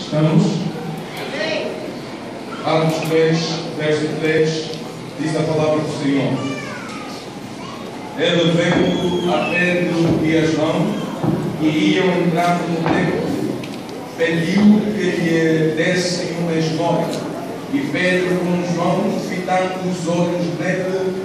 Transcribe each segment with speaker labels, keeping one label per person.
Speaker 1: Estamos? Atos 3, verso 3, diz a palavra do Senhor. Ele vendo a Pedro e a João, que iam entrar no templo, pediu que lhe dessem uma esmola. E Pedro, com João, fitando os olhos nele,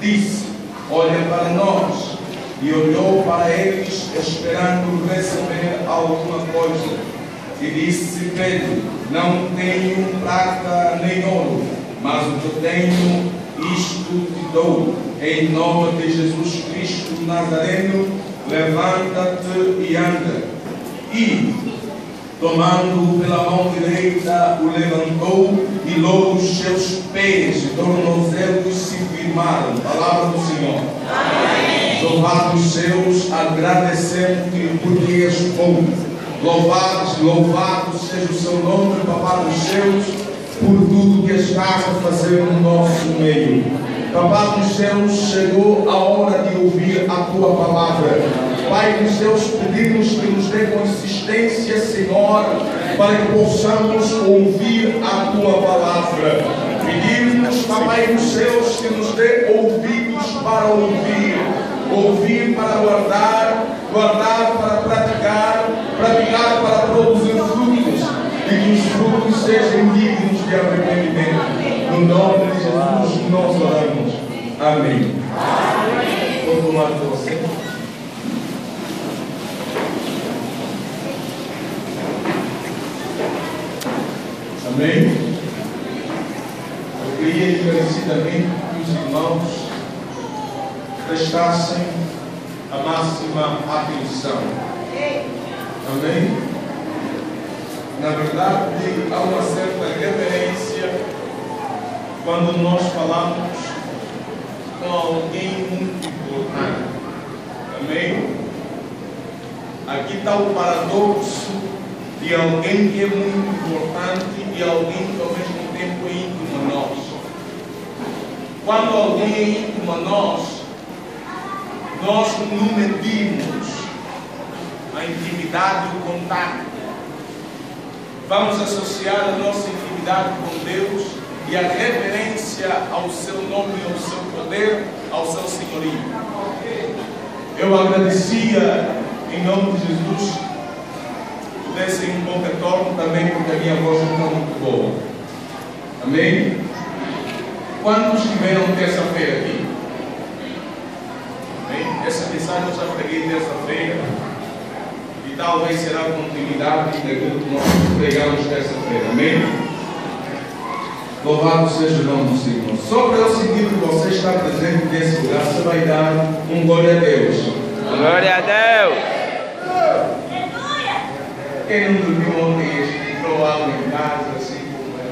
Speaker 1: disse: olha para nós. E olhou para eles, esperando receber alguma coisa. E disse Pedro: não tenho prata nem ouro, mas o que tenho, isto te dou. Em nome de Jesus Cristo Nazareno, levanta-te e anda. E, tomando-o pela mão direita, o levantou, e logo os seus pés e tornozelos se firmaram. Palavra do Senhor. Amém. Louvado seus, agradecemos-te porque és bom. Louvado seja o seu nome, Papá dos céus, por tudo que estás a fazer no nosso meio. Papá dos céus, chegou a hora de ouvir a tua palavra. Pai dos céus, pedimos que nos dê consistência, Senhor, para que possamos ouvir a tua palavra. Pedimos, Papai dos céus, que nos dê ouvidos para ouvir, ouvir para guardar, guardar para praticar, praticar para produzir frutos, e que os frutos sejam dignos de arrependimento. No nome de Jesus nós oramos. Amém. Vou tomar de você. Amém. Eu queria encarecidamente que os irmãos prestassem a máxima atenção. Amém? Na verdade, há uma certa reverência quando nós falamos com alguém muito importante. Amém? Aqui está o paradoxo de alguém que é muito importante e alguém que ao mesmo tempo é íntimo a nós. Quando alguém é íntimo a nós não medimos a intimidade e o contato. Vamos associar a nossa intimidade com Deus e a reverência ao seu nome, ao seu poder, ao seu senhorio. Eu agradecia, em nome de Jesus, pudessem um bom retorno também, porque a minha voz não está muito boa. Amém? Quantos estiveram terça-feira aqui? Amém? Essa mensagem eu já preguei terça-feira e talvez será a continuidade daquilo que nós pregamos terça-feira. Amém? Louvado seja o nome do Senhor. Só para eu sentir que você está presente nesse lugar, você vai dar um glória a Deus.
Speaker 2: Glória a Deus.
Speaker 1: Quem não dormiu ontem entrou algo em casa, assim como é.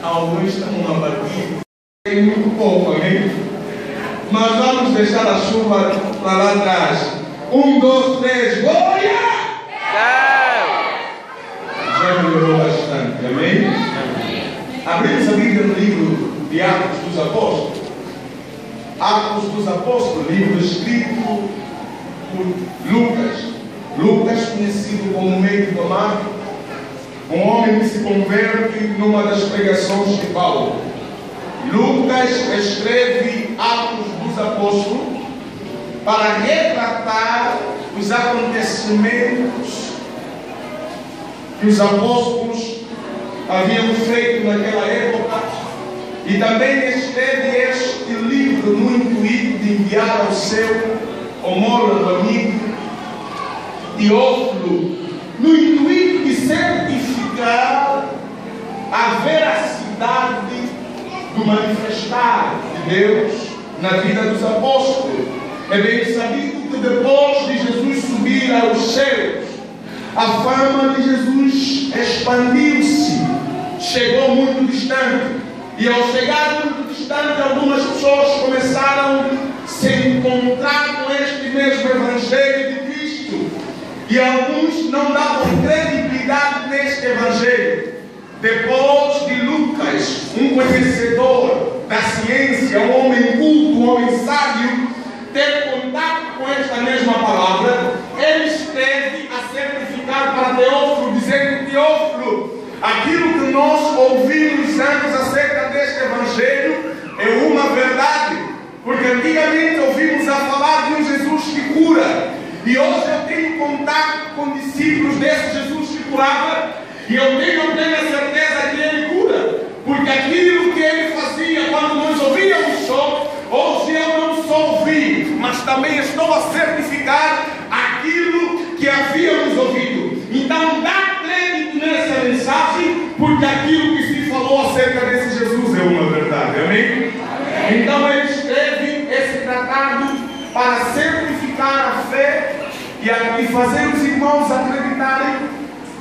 Speaker 1: Alguns estão numa barquinha, tem muito pouco, amém? Mas vamos deixar a chuva para lá atrás. 1, 2, 3, glória! Já melhorou bastante, amém? Abrimos a Bíblia no livro de Atos dos Apóstolos. Atos dos Apóstolos, livro escrito por Lucas. Lucas, conhecido como meio de Tomar, um homem que se converte numa das pregações de Paulo. Lucas escreve Atos dos Apóstolos para retratar os acontecimentos que os apóstolos haviam feito naquela época, e também escreve este livro no intuito de enviar ao seu homólogo amigo Teófilo, no intuito de certificar a veracidade do manifestar de Deus na vida dos apóstolos. É bem sabido que depois de Jesus subir aos céus, a fama de Jesus expandiu-se, chegou muito distante, e ao chegar muito distante, algumas pessoas começaram a se encontrar com este mesmo Evangelho de Cristo, e alguns não davam credibilidade neste Evangelho. Depois de Lucas, um conhecedor da ciência, um homem culto, um homem sábio, ter contato com esta mesma palavra, ele escreve a certificar para Teófilo nós ouvimos antes acerca deste Evangelho é uma verdade, porque antigamente ouvimos a falar de um Jesus que cura, e hoje eu tenho contato com discípulos desse Jesus que curava, e eu tenho plena certeza que ele cura, porque aquilo que ele fazia quando nós ouvíamos só, hoje eu não só ouvi, mas também estou a certificar aquilo que havíamos ouvido. Então dá crédito nessa mensagem, porque aquilo que se falou acerca desse Jesus é uma verdade, amém? Então ele escreve esse tratado para certificar a fé e fazer os irmãos acreditarem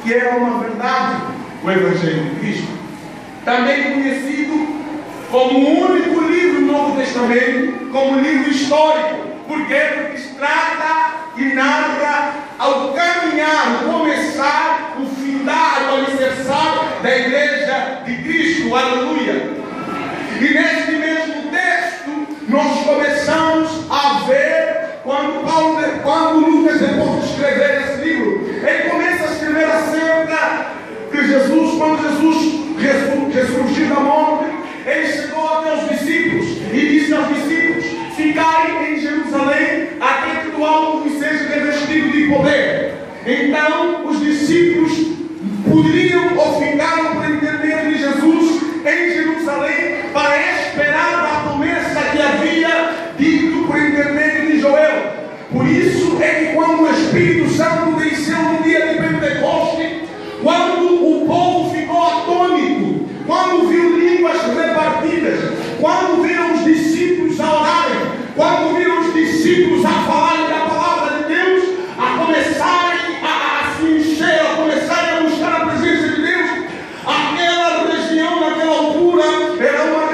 Speaker 1: que era uma verdade o Evangelho de Cristo. Também conhecido como o único livro do Novo Testamento, como livro histórico. Por quê? Porque trata e narra ao caminhar, o começar, o findar, o alicerçar da Igreja de Cristo. Aleluia! E neste mesmo texto, nós começamos a ver, quando Lucas, depois de escrever esse livro, ele começa a escrever acerca de Jesus, quando Jesus ressurgiu da morte, ele chegou até os discípulos e disse aos discípulos: ficai em Jerusalém até que do alto vos seja revestido de poder. Então os discípulos poderiam ou ficaram por intermédio de Jesus em Jerusalém para esperar a promessa que havia dito por intermédio de Joel. Por isso é que quando o Espírito Santo desceu no dia de Pentecoste, quando o povo ficou atônito, quando viu línguas repartidas, quando viram os discípulos a orarem, quando viram os discípulos a falarem da palavra de Deus, a começarem a se encher, a começarem a buscar a presença de Deus, aquela região, naquela altura, era uma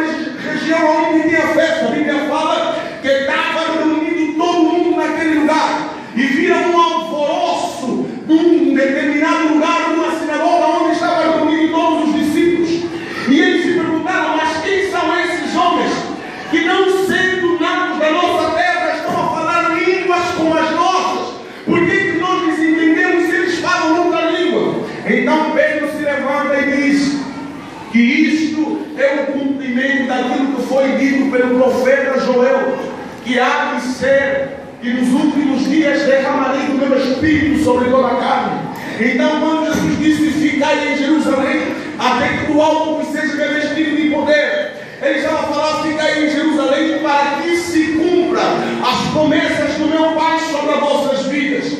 Speaker 1: região onde tinha festa. A Bíblia fala que estava reunido todo mundo naquele lugar, e viram um alvoroço num determinado lugar, numa sinagoga onde estavam reunidos todos os discípulos, e eles se perguntaram: mas quem são esses homens que, não sendo natos da nossa terra, estão a falar línguas como as nossas? Por que nós lhes entendemos se eles falam outra língua? Então Pedro se levanta e diz que isto é o cumprimento daquilo que foi dito pelo profeta Joel, que há de ser, que nos últimos dias derramarei do meu Espírito sobre toda a carne. Então quando Jesus disse: ficai em Jerusalém até que do alto vos seja revestido de poder, ele estava a falar: ficai em Jerusalém para que se cumpra as promessas do meu Pai sobre as vossas vidas.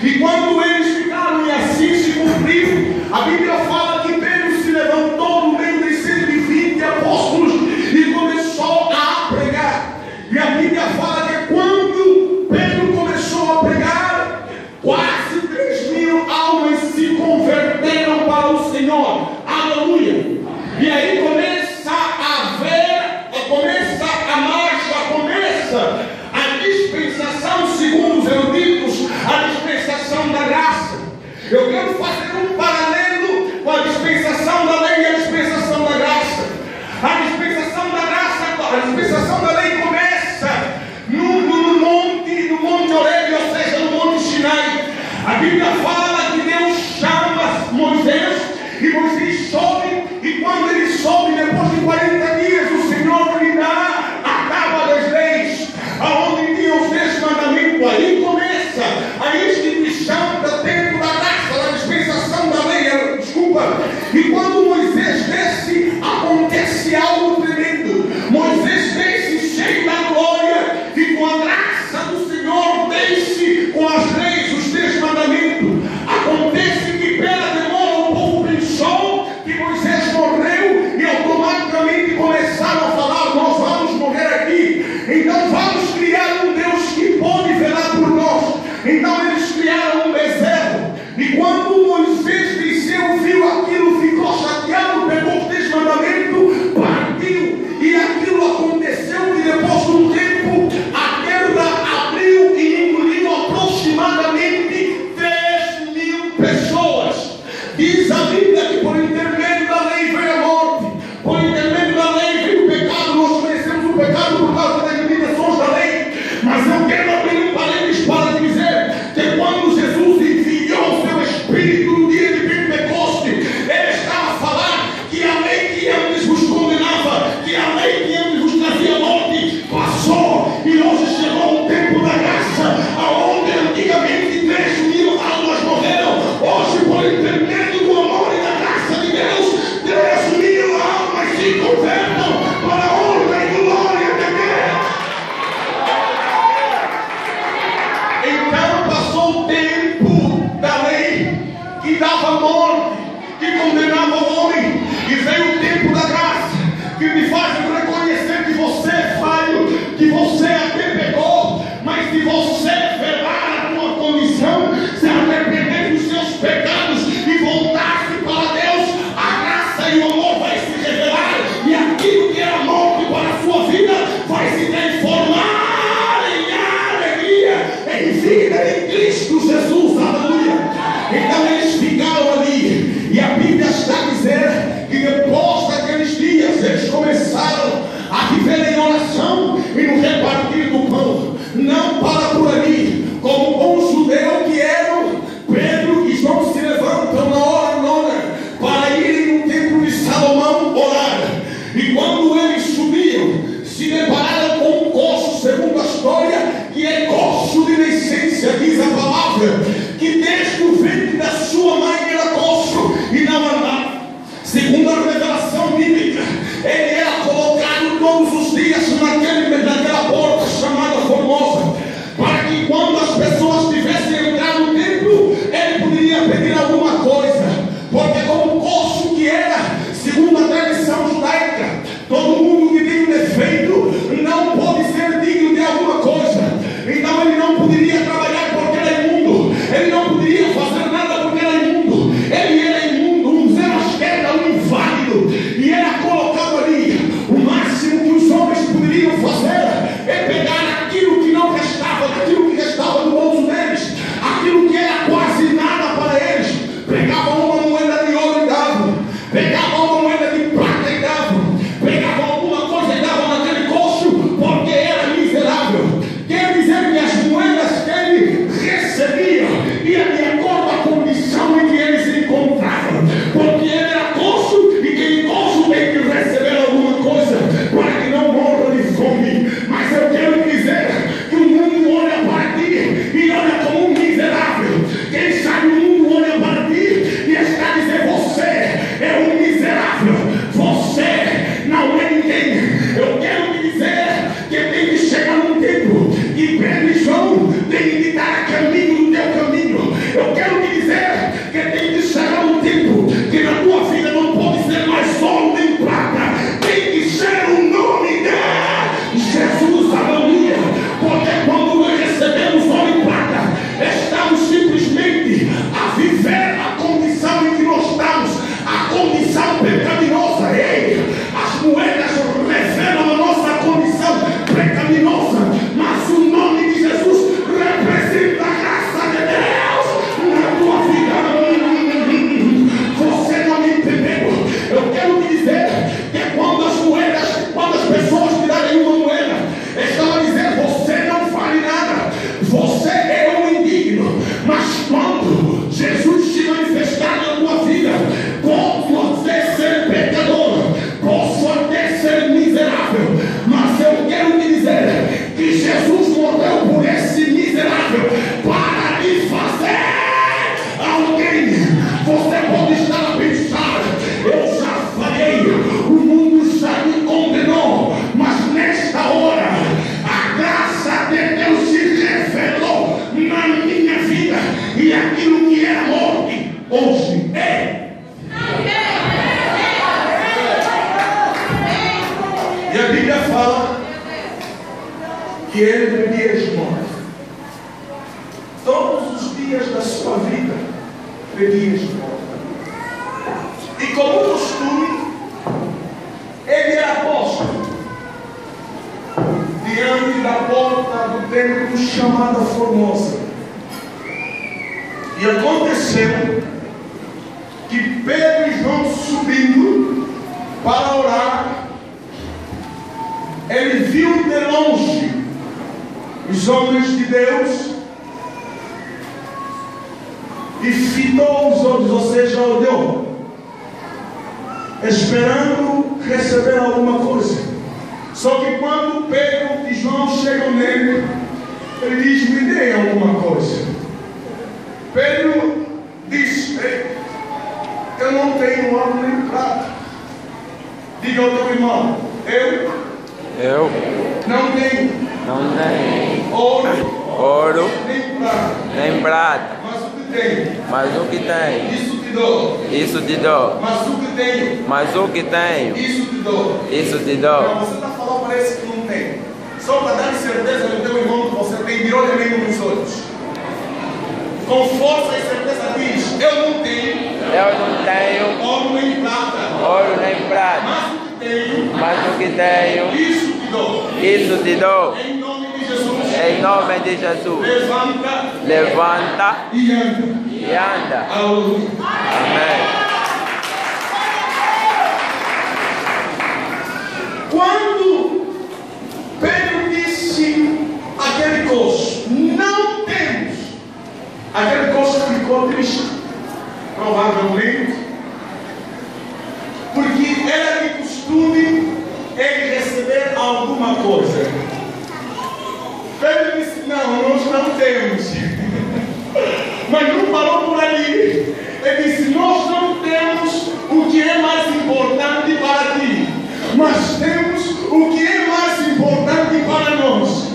Speaker 1: E quando eles ficaram e assim se cumpriu, a Bíblia fala que Pedro se levantou no meio de 120 apóstolos e começou a pregar. E a Bíblia fala que quando Pedro começou a pregar, quase 3.000 almas se converteram para o Senhor. Aleluia! E aí começa a ver, começa a marcha, começa a dispensação, segundo os eruditos, a dispensação da graça. Eu quero fazer um paralelo com a dispensação da lei e a dispensação da graça. A dispensação da graça, a dispensação da lei começa no monte Horebe, ou seja, no monte Sinai. A Bíblia fala que Deus chama Moisés, e Moisés sobe, e quando ele sobe, depois de 40 dias, o Senhor lhe dá a tábua das leis, aonde tinha os 10 mandamentos. Aí começa a instituição do tempo da graça, da dispensação da lei, desculpa. E quando Moisés desce, acontece algo tremendo. Moisés desce cheio da glória, e com a graça do Senhor desce com as leis, os 10 mandamentos. Acontece que pela demora o povo pensou que Moisés morreu, e automaticamente começaram a falar: nós vamos morrer aqui, então vamos criar um Deus que pode velar por nós. Então eles criaram um bezerro, e quando Moisés desceu, viu aquilo, ficou chateado, pegou os 10 mandamentos, partiu, e aquilo aconteceu que depois de um tempo a terra abriu e engoliu aproximadamente 3.000 pessoas. Diz a Bíblia que por intermédio da lei veio a morte, por intermédio da lei veio o pecado. Nós conhecemos o pecado por causa das limitações da lei, mas eu quero abrir um parênteses para dizer que quando Jesus enviou o seu Espírito no dia de Pentecoste, ele estava a falar
Speaker 3: eles ficaram ali. E a Bíblia está dizendo que depois daqueles dias eles começaram a viver em oração e no repartir do pão. Não para por ali. Como bom judeu que eram, Pedro e João se levantam na hora nona para irem no templo de Salomão orar. E quando eles subiam, se depararam com um coxo, segundo a história, que é coxo de nascença, diz a palavra, que desde o ventre da sua mãe era coxo e não andava. Segundo a revelação bíblica, ele era colocado todos os dias naquela porta chamada Formosa, para que quando as pessoas tivessem entrado no templo, ele poderia pedir alguma coisa, porque como coxo que era, segundo a tradição judaica, todo mundo que tem um defeito não pode ser digno de alguma coisa. Então ele não poderia trabalhar porque era imundo, ele não poderia fazer nada porque era imundo, ele era imundo, um zero à esquerda, um inválido, e era colocado ali. O máximo que os homens poderiam fazer é pegar aquilo que não restava, aquilo que restava do bolso deles, aquilo que era quase nada para eles. Pegavam uma moeda de ouro e davam, pegavam uma moeda de prata e davam, pegavam alguma coisa e davam naquele coxo, porque era miserável. Quer dizer que as moedas que ele recebia ia de acordo com a condição em que ele se encontrava, porque ele era coxo e quem coxo tem que receber alguma coisa para que não morra de fome. Mas eu quero dizer que o mundo olha para ti e olha como um miserável. Quem sabe o mundo olha para ti e está a dizer: você é um miserável, você não é ninguém. Eu quero te dizer que tem que chegar num tempo que Pedro e João tem que dar a caminho do teu caminho. Eu quero te dizer que tem que chegar num tempo que na tua vida não pode ser mais ouro nem prata, tem que ser o nome de Jesus, aleluia. Porque quando nós recebemos ouro e prata, estamos simplesmente a viver a condição em que nós estamos, a condição pecaminosa. Ei, as moedas revelam a nossa condição pecaminosa, mas o nome de Jesus representa a graça de Deus na tua vida. Você não me entendeu? Eu quero te dizer que quando as pessoas te darem uma moeda, estão a dizer: você não vale nada, você é um indigno. Mas quando Jesus se manifestar na tua vida, posso até ser pecador, posso até ser miserável, mas eu quero te dizer que Jesus morreu por esse miserável para te fazer alguém. Você pode estar a pensar: eu já falhei, o mundo já me condenou, mas nesta hora a graça de Deus se revelou na minha vida, e aquilo que era morte hoje é. E a Bíblia fala que ele bebia esmola. Todos os dias da sua vida bebia esmola. E como costume, ele era posto diante da porta do templo chamada Formosa. E aconteceu que Pedro e João, subindo para orar, ele viu de longe os homens de Deus e fitou os olhos, ou seja, olhou, esperando receber alguma coisa. Só que quando Pedro e João chegam nele, ele diz: me dê alguma coisa. Pedro diz: eu não tenho ouro nem prata. Diga ao teu irmão: eu não tenho ouro nem prata. Mas o que tenho, isso te dou. Mas o que tenho, isso te dou.
Speaker 1: Não, você está falando, parece que não tem. Só para dar certeza no teu irmão que você tem, de olho mesmo nos olhos. Com força e certeza diz: eu não tenho ouro nem prata. Mas o que tenho, isso te dou. Em nome de Jesus. Levanta
Speaker 3: e
Speaker 2: e anda.
Speaker 3: Aleluia.
Speaker 2: Amém.
Speaker 3: Quando Pedro disse aquele coxo, não temos, aquele coxo ficou triste, provavelmente, porque era de costume ele receber alguma coisa. Pedro disse, não, nós não temos. Mas não parou por ali. Ele disse, nós não temos o que é mais importante para ti, mas temos o que é mais importante para nós.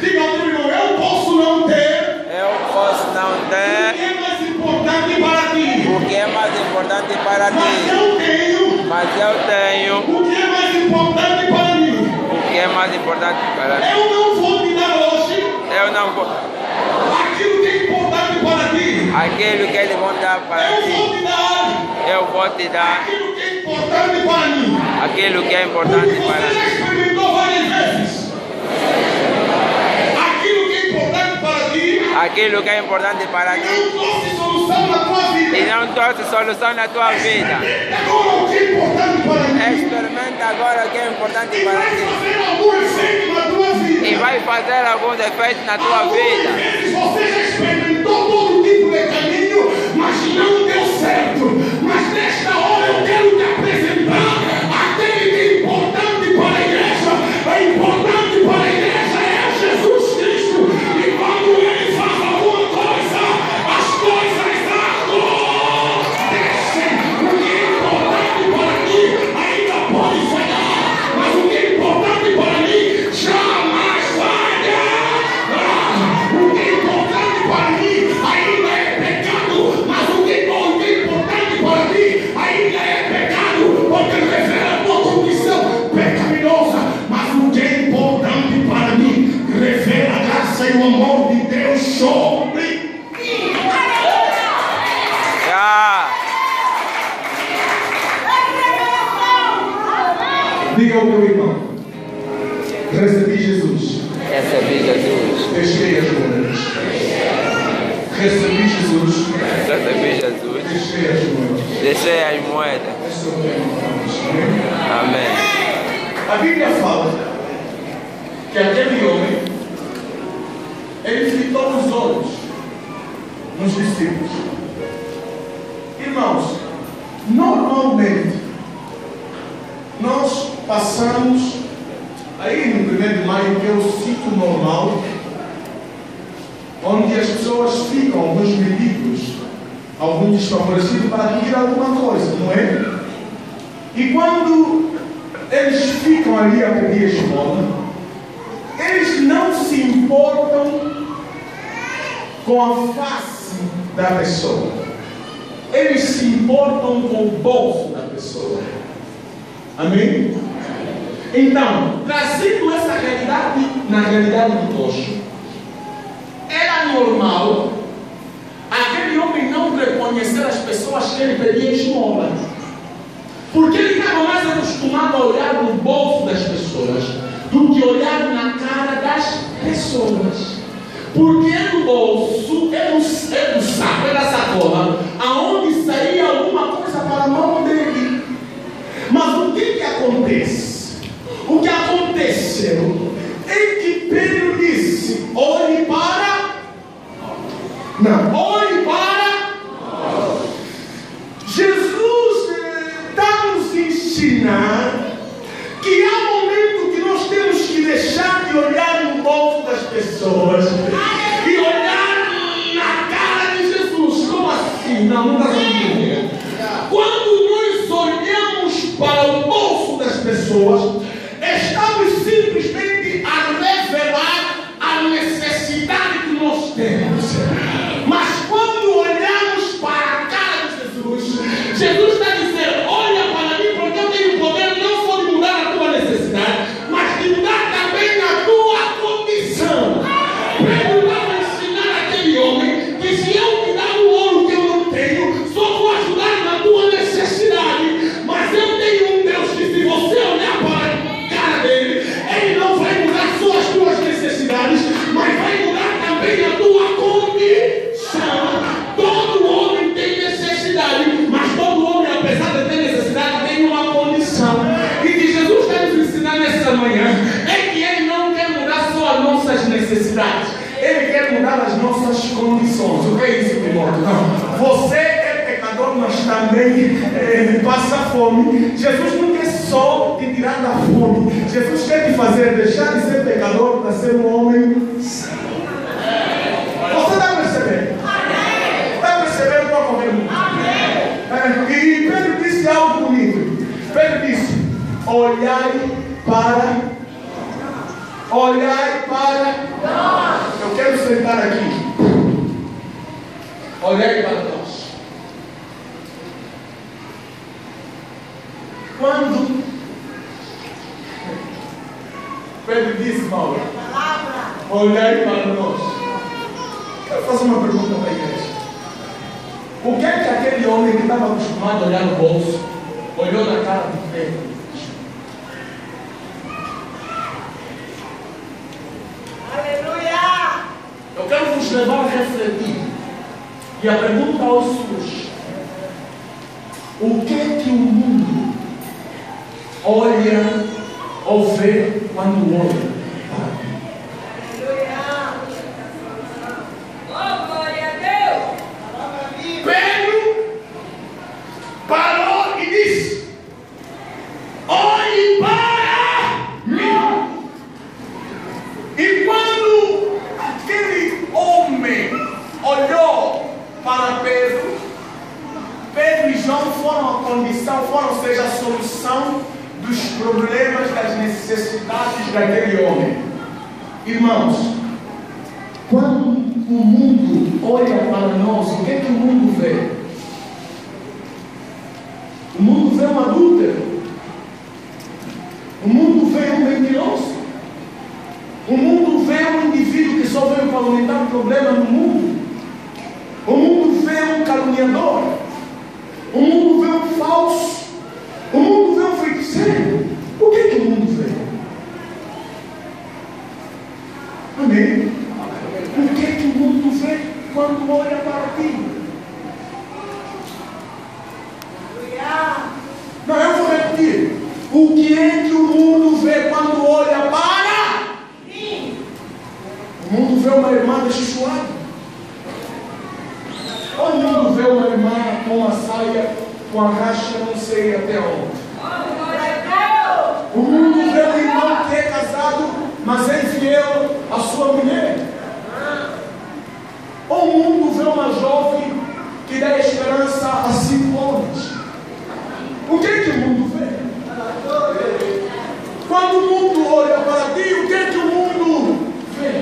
Speaker 3: Diga ao teu irmão, eu posso não ter.
Speaker 2: Eu posso não ter.
Speaker 3: O que é mais importante para ti?
Speaker 2: O que é mais importante para
Speaker 3: Mas
Speaker 2: ti?
Speaker 3: eu tenho.
Speaker 2: Mas eu tenho.
Speaker 3: O que é mais importante para mim?
Speaker 2: O que é mais importante para ti?
Speaker 3: Eu não vou te dar hoje
Speaker 2: Eu não vou.
Speaker 3: aquilo que é importante para ti.
Speaker 2: Aquilo que eles vão dar para
Speaker 3: Eu
Speaker 2: ti,
Speaker 3: vou te dar
Speaker 2: eu vou te dar.
Speaker 3: aquilo que é importante para mim.
Speaker 2: Aquilo que é
Speaker 3: Porque
Speaker 2: importante
Speaker 3: você
Speaker 2: para
Speaker 3: já
Speaker 2: ti.
Speaker 3: experimentou várias vezes. Aquilo que é importante para ti
Speaker 2: Aquilo que é importante para ti
Speaker 3: não trouxe solução na tua vida.
Speaker 2: e não trouxe solução na tua vida.
Speaker 3: Agora o que é importante para mim
Speaker 2: Experimenta agora o que é importante
Speaker 3: e
Speaker 2: para
Speaker 3: vai
Speaker 2: ti
Speaker 3: fazer algum efeito na tua vida.
Speaker 2: e vai fazer alguns efeitos na tua
Speaker 3: Algumas
Speaker 2: vida.
Speaker 3: vezes você já experimentou todo tipo de caminho, mas não deu certo. Mas nesta hora eu quero te apresentar aquele que é importante para a igreja. É importante para a igreja é Jesus Cristo. E quando ele faz alguma coisa, as coisas acontecem. O que é importante para ti ainda pode falhar, mas o que é importante para mim jamais falha. O que é importante para mim ainda é pecado, mas o que é importante para ti ainda é pecado, porque revela a tua condição pecaminosa. Mas o que é importante para mim revela a graça e o amor de Deus sobre mim.
Speaker 2: Já.
Speaker 3: Diga ao teu irmão: recebi Jesus,
Speaker 2: Recebi Jesus.
Speaker 3: deixei as moedas. Recebi Jesus,
Speaker 2: Recebi Jesus.
Speaker 3: deixei as moedas.
Speaker 2: Deixei as moedas.
Speaker 3: Esse é o tempo para nós. Amém?
Speaker 2: Amém.
Speaker 3: A Bíblia fala que aquele homem, ele fitou os olhos nos discípulos. Irmãos, normalmente nós passamos aí no 1º de maio, que é o ciclo normal, onde as pessoas ficam, alguns mendigos, alguns desfavorecidos, para pedir alguma coisa, não é? E quando eles ficam ali a pedir esmola, eles não se importam com a face da pessoa. Eles se importam com o bolso da pessoa. Amém? Então, trazendo essa realidade na realidade do coxo, era normal aquele homem não reconhecer as pessoas que ele pedia esmola, porque ele estava mais acostumado a olhar no bolso das pessoas do que olhar na cara das pessoas. Porque é no bolso, é no saco, é na sacola, aonde saía alguma coisa para a mão dele. Mas o que acontece? O que aconteceu é que Pedro disse: olhe para. Não, olhe para. Jesus está nos ensinar que há momentos que nós temos que deixar de olhar no bolso das pessoas e olhar na cara de Jesus. Como assim? Não está entendendo. Quando nós olhamos para o bolso das pessoas, estamos simplesmente a revelar a necessidade que nós temos. Mas quando olhamos para a cara de Jesus, Jesus está dizendo: olha para mim, porque eu tenho poder não só de mudar a tua necessidade, mas de mudar também a tua condição. Pedro estava a ensinar aquele homem que se eu te dar o ouro que eu não tenho, só vou ajudar na tua necessidade. Mas eu tenho um Deus que, se você olhar para a cara dele, ele não vai necessidades. Ele quer mudar as nossas condições. O que é isso, Timóteo? Não. Você é pecador, mas também passa fome. Jesus não quer só te tirar da fome. Jesus quer te fazer deixar de ser pecador para ser um homem santo. Você está percebendo? Está percebendo qual é o problema? E Pedro disse algo bonito. Pedro disse: olhai para nós. Eu quero sentar aqui. Olhai para nós. Quando Pedro disse, Paulo, olhai para nós. Quero fazer uma pergunta para a igreja. O que é que aquele homem que estava acostumado a olhar no bolso olhou na cara de Pedro? Aleluia! Eu quero vos levar a refletir. E a pergunta hoje surge: o que é que o mundo olha ou vê quando olha para mim? Oh, glória a Deus! Pedro parou e disse: olhe para mim. E quando aquele homem olhou para Pedro, Pedro e João foram a condição, foram, ou seja, a solução dos problemas, das necessidades daquele homem. Irmãos, quando o mundo olha para nós, o que é que o mundo vê? O mundo vê um adúltero. O mundo vê um mentiroso. O mundo vê um indivíduo que só veio para aumentar o problema no mundo. O mundo vê um caluniador. O mundo vê um falso. O mundo vê um feiticeiro. O que é que o mundo vê? Amém? O que é que o mundo vê quando olha para ti? Não, eu vou repetir. O que é que o mundo vê quando olha para mim? O mundo vê uma irmã deschuada. Ou o mundo vê uma irmã com uma saia com a racha não sei até onde. O mundo vê um irmão que é casado, mas é infiel à sua mulher. Ou o mundo vê uma jovem que dá esperança a 5 homens. O que é que o mundo vê? Quando o mundo olha para ti, o que é que o mundo vê?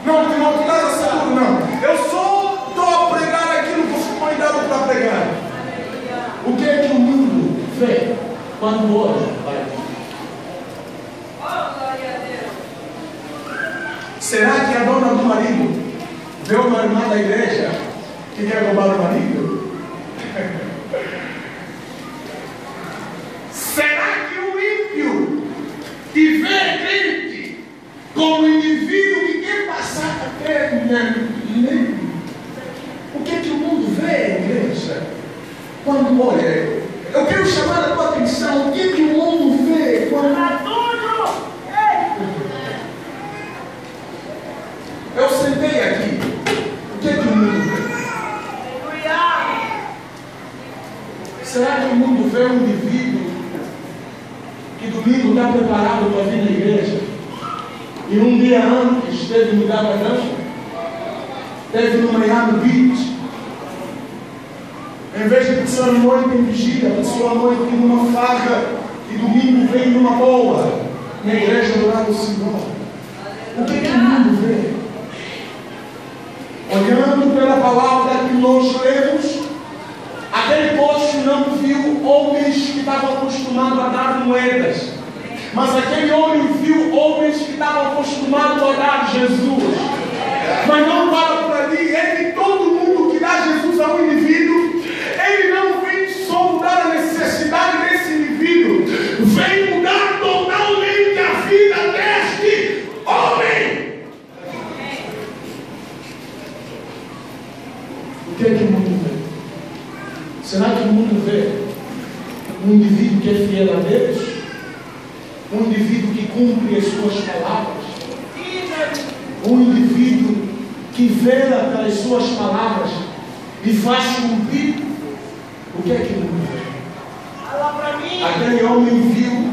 Speaker 3: Não, não está seguro, não. Eu só estou a pregar aquilo que foi dado para pregar. O que é que o mundo vê quando olha para ti? Será que a dona do marido vê uma irmã da igreja que quer roubar o marido? Será que o ímpio que vê crente como indivíduo que quer passar a perna nele? O que é que o mundo vê, igreja? Quando olha, eu quero chamar a tua atenção. O que é que o mundo vê quando eu sentei aqui? O que é que o mundo vê? Será que o mundo vê um indivíduo que domingo está preparado para vir na igreja e um dia antes esteve no Gabadança, esteve no Miami Beach, em vez de passar a noite em vigília, passou a noite numa farra e domingo vem numa boa na igreja adorar o Senhor? O que é que o mundo vê? Olhando pela palavra que nós lemos, aquele poste não viu homens que estavam acostumados a dar moedas, mas aquele homem viu homens que estavam acostumados a dar Jesus. Mas não para por ali. Ele, todo mundo que dá Jesus a um indivíduo, ele não vem só mudar a necessidade desse indivíduo, vem mudar totalmente a vida deste homem. O que é que o mundo vê? Será que o mundo vê um indivíduo que é fiel a Deus? Um indivíduo que cumpre as suas palavras. Um indivíduo que vela pelas suas palavras e faz cumprir. O que é que o mundo vê? Aquele homem viu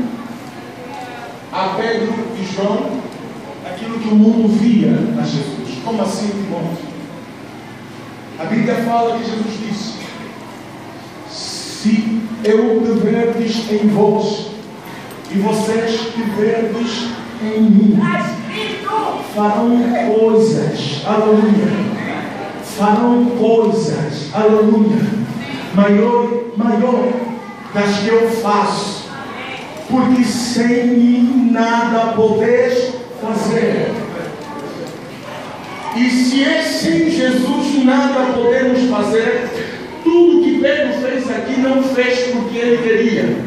Speaker 3: a Pedro e João aquilo que o mundo via a Jesus. Como assim, Timóteo? A Bíblia fala que Jesus disse: se eu tiverdes em vós e vocês tiverdes em mim, farão coisas, aleluia, farão coisas, aleluia, maior das que eu faço, porque sem mim nada podeis fazer. E se é sem Jesus nada podemos fazer, tudo que Pedro fez aqui não fez porque ele queria,